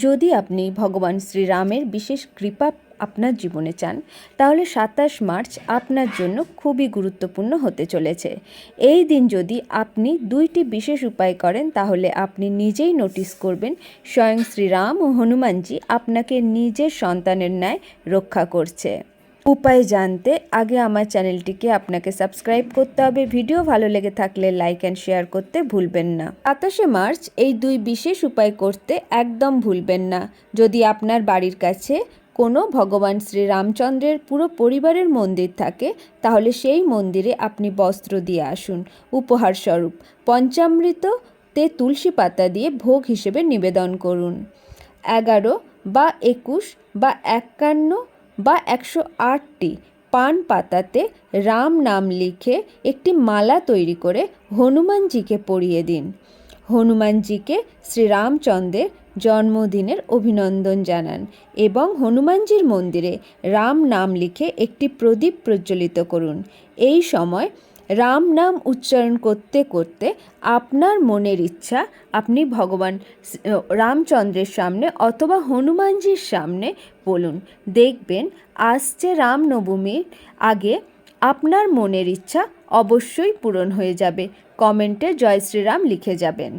যদি আপনি ভগবান শ্রীরামের বিশেষ কৃপা আপনার জীবনে চান, তাহলে 27 মার্চ আপনার জন্য খুবই গুরুত্বপূর্ণ হতে চলেছে। এই দিন যদি আপনি 2টি বিশেষ উপায় করেন, তাহলে আপনি নিজেই নোটিস করবেন স্বয়ং শ্রীরাম ও হনুমানজি আপনাকে নিজের সন্তানের ন্যায় রক্ষা করছে। উপায় জানতে আগে আমার চ্যানেলটিকে আপনাকে সাবস্ক্রাইব করতে হবে। ভিডিও ভালো লেগে থাকলে লাইক অ্যান্ড শেয়ার করতে ভুলবেন না। 27শে মার্চ এই 2 বিশেষ উপায় করতে একদম ভুলবেন না। যদি আপনার বাড়ির কাছে কোনো ভগবান শ্রীরামচন্দ্রের পুরো পরিবারের মন্দির থাকে, তাহলে সেই মন্দিরে আপনি বস্ত্র দিয়ে আসুন। উপহারস্বরূপ পঞ্চামৃততে তুলসী পাতা দিয়ে ভোগ হিসেবে নিবেদন করুন। 11 বা 21 বা 51 বা 108টি পান পাতাতে রাম নাম লিখে একটি মালা তৈরি করে হনুমানজিকে পরিয়ে দিন। হনুমানজিকে শ্রীরামচন্দ্রের জন্মদিনের অভিনন্দন জানান এবং হনুমানজির মন্দিরে রাম নাম লিখে একটি প্রদীপ প্রজ্বলিত করুন। এই সময় রাম নাম উচ্চারণ করতে করতে আপনার মনের ইচ্ছা আপনি ভগবান রামচন্দ্রের সামনে অথবা হনুমানজির সামনে বলুন। দেখবেন আসছে রামনবমীর আগে আপনার মনের ইচ্ছা অবশ্যই পূরণ হয়ে যাবে। কমেন্টে জয় শ্রীরাম লিখে যাবেন।